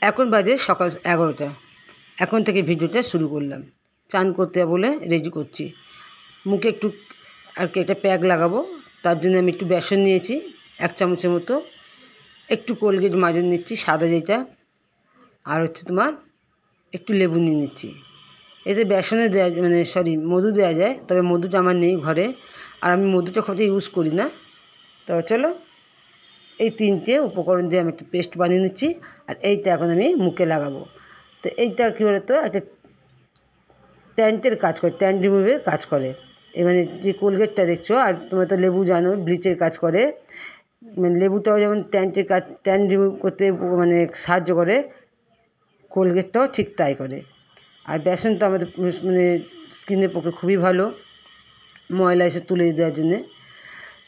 এখন বাজে সকাল 11টা। এখন থেকে ভিডিওটা শুরু করলাম। চান করতে বলে রেডি করছি। মুখে একটু আর কি একটা প্যাক লাগাবো, তার জন্য আমি একটু বেসন নিয়েছি 1 চামচের মতো, একটু কোলগেট মাজুন নিচ্ছি সাদা যেটা, আর হচ্ছে তোমার একটু লেবু নিয়ে নিচ্ছি। এতে বেসনে দেওয়া মানে মধু দেওয়া যায়, তবে মধুটা আমার নেই ঘরে, আর আমি মধুটা খুব ইউজ করি না। তো চলো এই 3টে উপকরণ দিয়ে আমি একটা পেস্ট বানিয়ে নিচ্ছি, আর এইটা এখন আমি মুখে লাগাবো। তো এইটা কী বলতো, একটা ট্যান্টের কাজ করে, ট্যান রিমুভের কাজ করে। মানে যে কোলগেটটা দেখছো, আর তোমরা তো লেবু জানো ব্লিচের কাজ করে, মানে লেবুটাও যেমন ট্যান্টের কাজ, ট্যান রিমুভ করতে মানে সাহায্য করে, কোলগেটটাও ঠিক তাই করে। আর বেসন তো আমাদের মানে স্কিনের পক্ষে খুবই ভালো, ময়লা এসে তুলে দেওয়ার জন্যে।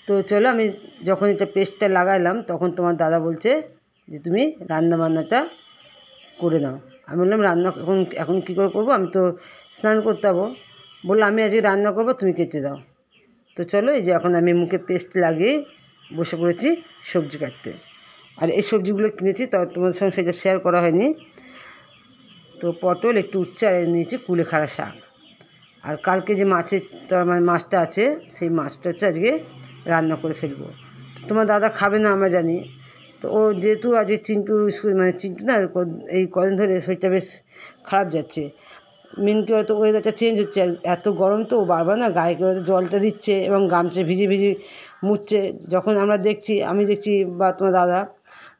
তো চলো আমি যখন এটা পেস্টটা লাগাইলাম, তখন তোমার দাদা বলছে যে তুমি রান্নাবান্নাটা করে নাও। আমি বললাম রান্না এখন কী করে করবো, আমি তো স্নান করতে যাবো। বললো আমি আজকে রান্না করবো, তুমি কেটে দাও। তো চলো এই যে এখন আমি মুখে পেস্ট লাগিয়ে বসে পড়েছি সবজি কাটতে। আর এই সবজিগুলো কিনেছি, তো তোমাদের সঙ্গে সেটা শেয়ার করা হয়নি। তো পটল, একটু উচ্ছে, আর নিয়েছি কুলেখাড়া শাক। আর কালকে যে মাছটা আছে, সেই মাছটা হচ্ছে আজকে রান্না করে ফেলবো। তোমার দাদা খাবে না আমরা জানি, তো ও যেহেতু আজকে চিন্টু না এই কদিন ধরে শরীরটা বেশ খারাপ যাচ্ছে। মেন কি হয়তো ওয়েদারটা চেঞ্জ হচ্ছে, আর এত গরম তো বারবার না গায়ে করে জলটা দিচ্ছে এবং গামছা ভিজে মুছছে। যখন আমি দেখছি বা তোমার দাদা,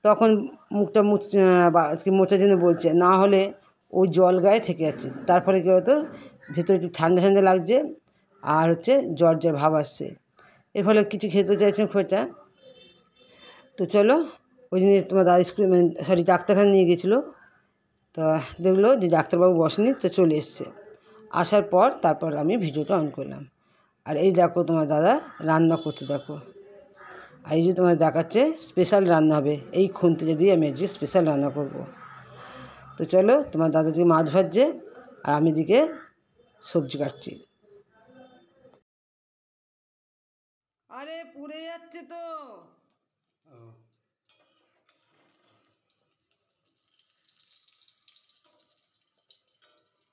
তখন মুখটা মোছার জন্য বলছে, না হলে ওই জল গায়ে থেকে যাচ্ছে। তার ফলে কী হতো, ভেতরে একটু ঠান্ডা ঠান্ডা লাগছে, আর হচ্ছে জ্বর ভাব আসছে। এর ফলে কিছু খেতে চাইছেন খুব একটা। তো চলো ওই জন্য তোমার দাদা ডাক্তারখানা নিয়ে গেছিলো। তা দেখলো যে ডাক্তারবাবু বসেনি, তো চলে এসছে। আসার পর তারপর আমি ভিডিওটা অন করলাম। আর এই দেখো তোমার দাদা রান্না করছে, দেখো। আর এই যে তোমার দেখাচ্ছে স্পেশাল রান্না হবে, এই খুন্তিটা দিয়ে আমি আজকে স্পেশাল রান্না করব। তো চলো তোমার দাদা দিকে মাছ ভাজছে, আর আমি দিকে সবজি কাটছি। আরে পুড়ে যাচ্ছে তো।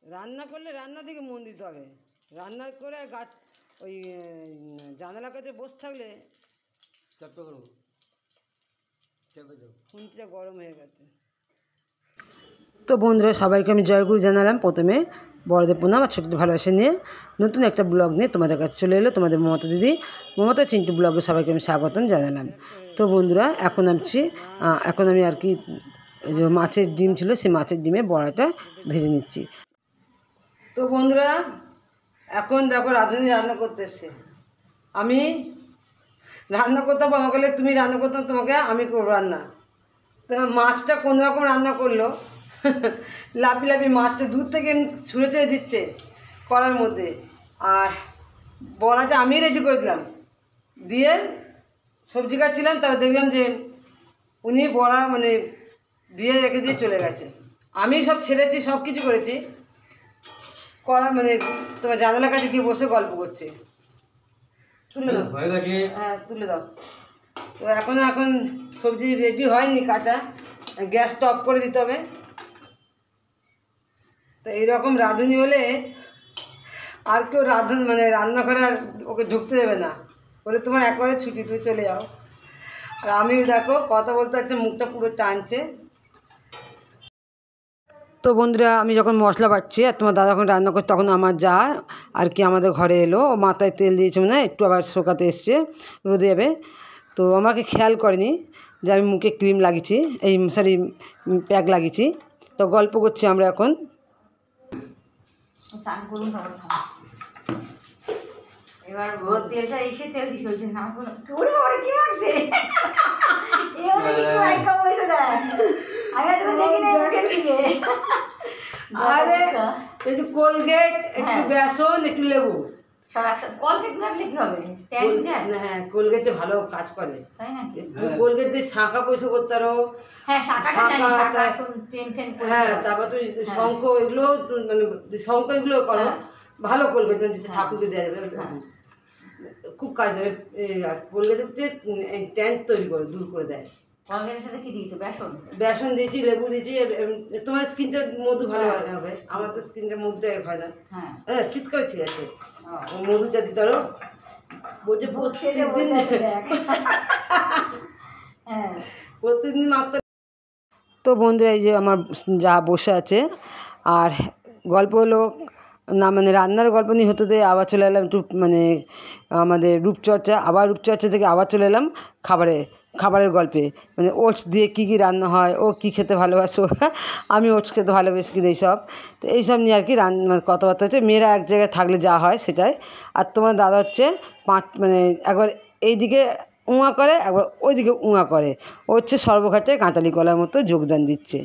রান্না করলে রান্নার দিকে মন দিতে হবে। রান্না করে ওই জানালার কাছে বসে থাকলে খুন্তিটা গরম হয়ে গেছে। তো বন্ধুরা, সবাইকে আমি জয়গুরু জানালাম। প্রথমে বড়দের প্রণাম আর ছোটদের ভালোবাসা নিয়ে নতুন একটা ব্লগ নিয়ে তোমাদের কাছে চলে এলো তোমাদের মমতা চিন্টু ব্লগে সবাইকে আমি স্বাগতম জানালাম। তো বন্ধুরা, এখন আমি আর কি যে মাছের ডিম ছিল, সেই মাছের ডিমে বড়াটা ভেজে নিচ্ছি। তো বন্ধুরা, এখন দেখো রাঁধুনি রান্না করতে এসছে। আমি রান্না করতাম, আমাকে বলে তুমি রান্না করতাম, তোমাকে আমি করবো রান্না। তো মাছটা কোনো রকম রান্না করলো, লাপি মাছটা দূর থেকে ছুঁড়ে ছুঁড়ে দিচ্ছে কড়ার মধ্যে। আর বড়াটা আমি রেডি করে দিলাম, দিয়ে সবজি কাটছিলাম। তারপর দেখলাম যে উনি বড়া দিয়ে রেখে দিয়ে চলে গেছে। আমি সব ছেড়েছি, সব কিছু করেছি, কড়া তোমার জানালার কাছে গিয়ে বসে গল্প করছে। তুলে দাও, হ্যাঁ তুলে দাও। তো এখন সবজি রেডি হয়নি কাটা, গ্যাসটা অফ করে দিতে হবে। তো এইরকম রাঁধুনি হলে আর কেউ রান্নাঘরে আর ওকে ঢুকতে দেবে না, বলে তোমার একবারে ছুটি, তুমি চলে যাও। আর আমি দেখো কথা বলতে হচ্ছে, মুখটা পুরো টানছে। তো বন্ধুরা, আমি যখন মশলা বাটছি আর তোমার দাদা যখন রান্না করছে, তখন আমার যা আর কি আমাদের ঘরে এলো। ও মাথায় তেল দিয়েছে, একটু আবার শোকাতে এসছে, রোদে যাবে। তো আমাকে খেয়াল করেনি যে আমি মুখে ক্রিম লাগিয়েছি, প্যাক লাগিয়েছি। তো গল্প করছি আমরা এখন। এবার তেলটা এসে তেল দিছে, ওই জন্য কি মাখছে আরে একটু কোলগেট, একটু বেসন, একটু লেবু, হ্যাঁ কোলগেটে ভালো কাজ করে, তাই না? কোলগেট দিয়ে শাঁখা পয়সা করতে পারো। হ্যাঁ, তারপর তুই শঙ্খ এগুলো করো, ভালো কোলগেট ঠাকুরকে দেওয়া যাবে, খুব কাজ দেবে। আর কোলগেটের যে ট্যান তৈরি করে দূর করে দেয়। তরকারির সাথে কি দিয়েছো? বেসন? বেসন দিয়েছি, লেবু দিয়েছি। তোমার স্কিনটা মধু ভালো হবে, আমার তো স্কিনটা মধুটা হয় না। হ্যাঁ হ্যাঁ, শীতকালে ঠিক আছে, মধুটা দিতে পারো। বলছে প্রত্যেকদিন হ্যাঁ প্রত্যেকদিন মাত্রা। তো বন্ধুরা, এই যে আমার যা বসে আছে, আর গল্প হলো না, মানে রান্নার গল্প নিয়ে হতে আবার চলে এলাম একটু মানে আমাদের রূপচর্চা, আবার রূপচর্চা থেকে আবার চলে এলাম খাবারের গল্পে। মানে ওটস দিয়ে কী কী রান্না হয়, ও কী খেতে ভালোবাসো, আমি ওটস খেতে ভালোবাসি কিনা, এইসব। তো এইসব নিয়ে আর কি কথাবার্তা হচ্ছে। মেয়েরা এক জায়গায় থাকলে যা হয় সেটাই। আর তোমার দাদা হচ্ছে মানে একবার এইদিকে উঁয়া করে, একবার ওইদিকে উঁয়া করে। ও হচ্ছে সর্বঘাটে কাঁটালি কলার মতো যোগদান দিচ্ছে,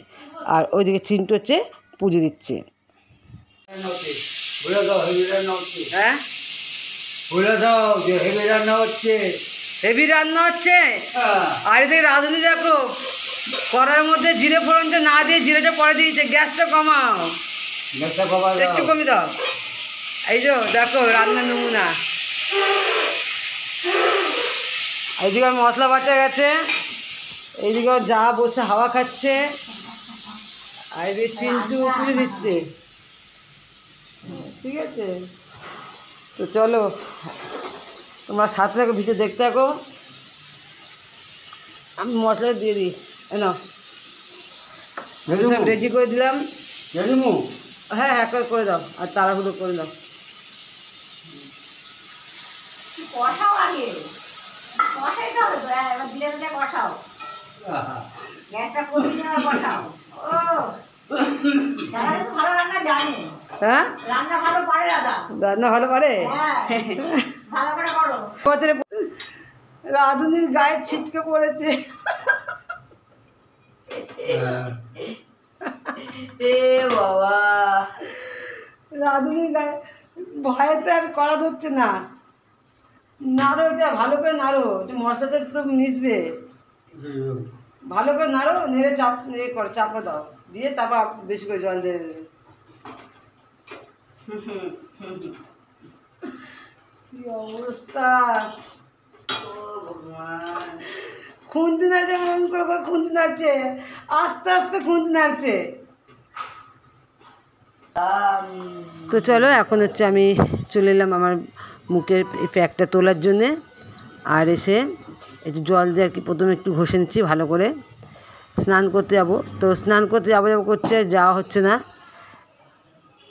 আর ওইদিকে চিন্টু হচ্ছে পুজো দিচ্ছে। হ্যাঁ, বলে দাও যে হেভি রান্না হচ্ছে। হেভি রান্না হচ্ছে। আর এদিকে রাঁধুনি দেখো, কড়ার মধ্যে জিরে ফোড়নটা না দিয়ে জিরেটা পরে দিয়েছে। গ্যাসটা কমাও, গ্যাসটা কমা একটু কমিয়ে দাও। এই যে দেখো রান্নার নমুনা। এইদিকে মশলা বাটা গেছে, এইদিকে যা বসে হাওয়া খাচ্ছে, আর এদিকে চিন্টু পুজো দিচ্ছে। ঠিক আছে, তো চলো তোমরা সাথে থাকো, ভিডিও দেখতে থাকো। আমি মশলা দিয়ে দিই, না সব রেডি করে দিলাম। জানিমু হ্যাঁ হ্যাঁ করে দাও, আর তাড়াহুড়ো করে দাও। কষাও আগে, কষাইতে হবে তো। এবার ধীরে ধীরে কষাও, গ্যাসটা কমিয়ে নিয়ে কষাও। ও যারা তো ভালো রান্না জানে, হ্যাঁ রান্না ভালো পারে দাদা। রান্না ভালো পারে। হ্যাঁ ভালো করে করো। বছরে রাঁধুনির গায়ে ছিটকে পড়েছে। এ বাবা, রাঁধুনির গায়ে ভয়েতে আর করা ধরছে না। নাড়ো, এটা ভালো করে নাড়ো, একটু মশলাটা তো মিশবে। ভালো করে নাড়ো, নেড়ে চাপা দাও, দিয়ে তারপর বেশি করে জল দিয়ে দেবে। কি অবস্থা! খুন্তি নাড়ছে, মন করে খুন্তি নাড়ছে, আস্তে আস্তে খুন্তি নাড়ছে। তো চলো, এখন হচ্ছে আমি চলে এলাম আমার মুখের এই প্যাকটা তোলার জন্যে। আর এসে একটু জল দিয়ে আর কি প্রথমে একটু ঘষে নিচ্ছি ভালো করে। স্নান করতে যাবো, তো স্নান করতে যাবো করছে, যাওয়া হচ্ছে না।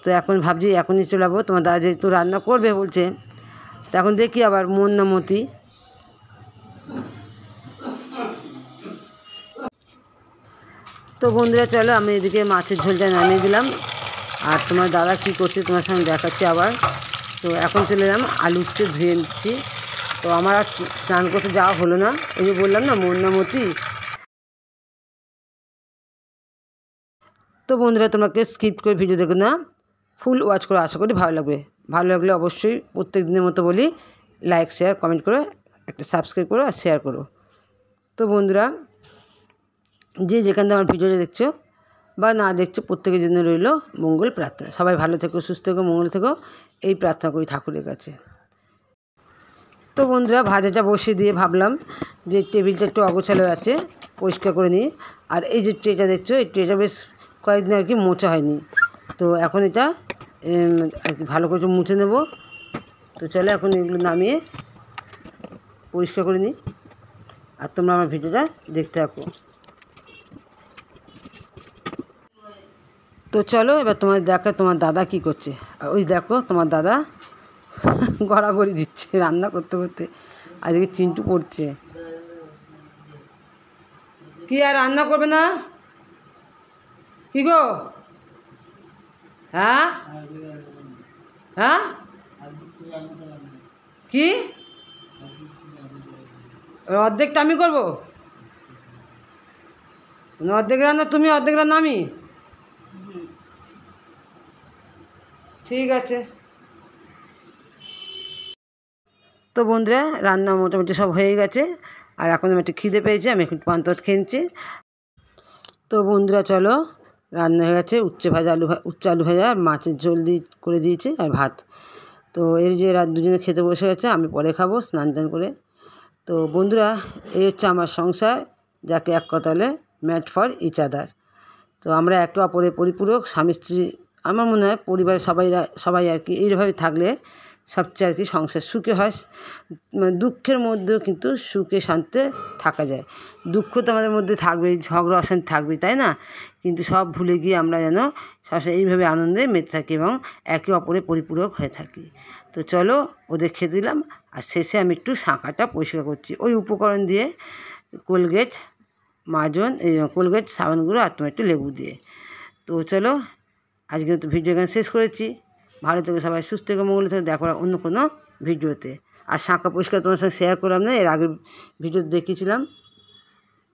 তো এখন ভাবছি এখনই চলে যাবো, তোমার দাদা যেহেতু রান্না করবে বলছে। তো এখন দেখি আবার মন না মতি। তো বন্ধুরা চলো, আমি এদিকে মাছের ঝোলটা নামিয়ে দিলাম, আর তোমার দাদা কী করছে তোমার সঙ্গে দেখাচ্ছি আবার। তো এখন চলে এলাম আলু উচ্ছে ধুয়ে নিচ্ছি। তো আমার আর স্নান করতে যাওয়া হলো না, ওই যে বললাম না মন না মতি। তো বন্ধুরা, তোমাকে স্কিপ করে ভিডিও দেখো না, ফুল ওয়াচ করে, আশা করি ভালো লাগবে। ভালো লাগলে অবশ্যই প্রত্যেক দিনের মতো বলি, লাইক শেয়ার কমেন্ট করে একটা সাবস্ক্রাইব করো আর শেয়ার করো। তো বন্ধুরা, যে যেখান থেকে আমার ভিডিওটা দেখছো বা না দেখছো, প্রত্যেকের জন্য রইল মঙ্গল প্রার্থনা। সবাই ভালো থেকো, সুস্থ থেকো, মঙ্গল থেকো, এই প্রার্থনা করি ঠাকুরের কাছে। তো বন্ধুরা, ভাজাটা বসিয়ে দিয়ে ভাবলাম যে টেবিলটা একটু অগোছালো আছে, পরিষ্কার করে নিই। আর এই যে ট্রেটা দেখছো, এই ট্রেটা বেশ কয়েকদিন আর কি মোছা হয়নি। তো এখন এটা আর কি ভালো করে মুছে নেব। তো চলো এখন এগুলো নামিয়ে পরিষ্কার করে নিই, আর তোমরা আমার ভিডিওটা দেখতে থাকো। তো চলো এবার তোমার দেখো তোমার দাদা কি করছে। ওই দেখো তোমার দাদা গড়াগড়ি দিচ্ছে রান্না করতে করতে, আজকে চিন্টু পড়ছে। কি আর রান্না করবে না? কি গো? হ্যাঁ হ্যাঁ, কি অর্ধেকটা আমি করবো? অর্ধেক রান্না তুমি, অর্ধেক রান্না আমি? ঠিক আছে। তো বন্ধুরা, রান্না মোটামুটি সব হয়ে গেছে, আর এখন আমি একটু খিদে পেয়েছি, আমি একটু পান্তা খেয়ে নিচ্ছি। তো বন্ধুরা চলো, রান্না হয়ে গেছে, উচ্ছে আলু ভাজা, মাছের ঝোল করে দিয়েছি, আর ভাত। তো এর যে রাত দুজনে খেতে বসে গেছে, আমি পরে খাবো স্নান টান করে। তো বন্ধুরা, এই হচ্ছে আমার সংসার, যাকে এক কথা বলে ম্যাট ফর ইচ আদার। তো আমরা একে অপরের পরিপূরক, স্বামী স্ত্রী। আমার মনে হয় পরিবারের সবাই আর কি এইভাবে থাকলে সবচেয়ে আর কি সংসার সুখে হয়। মানে দুঃখের মধ্যেও কিন্তু সুখে শান্তিতে থাকা যায়। দুঃখ তো আমাদের মধ্যে থাকবেই, ঝগড়া অশান্তি থাকবেই, তাই না? কিন্তু সব ভুলে গিয়ে আমরা যেন সবসময় এইভাবে আনন্দে মেতে থাকি এবং একে অপরের পরিপূরক হয়ে থাকি। তো চলো ওদের খেতে দিলাম, আর শেষে আমি একটু শাঁখাটা পরিষ্কার করছি ওই উপকরণ দিয়ে, কোলগেট, মাজন, এই কোলগেট, সাবান গুঁড়ো আর তোমার একটু লেবু দিয়ে। তো চলো আজকে তো ভিডিও এখানে শেষ করেছি। ভালো থেকে সবাই সুস্থ থেকে মঙ্গল থেকে, দেখা অন্য কোনো ভিডিওতে। আর শাঁখা পরিষ্কার তোমার সঙ্গে শেয়ার করলাম না, এর আগের ভিডিওতে দেখিয়েছিলাম।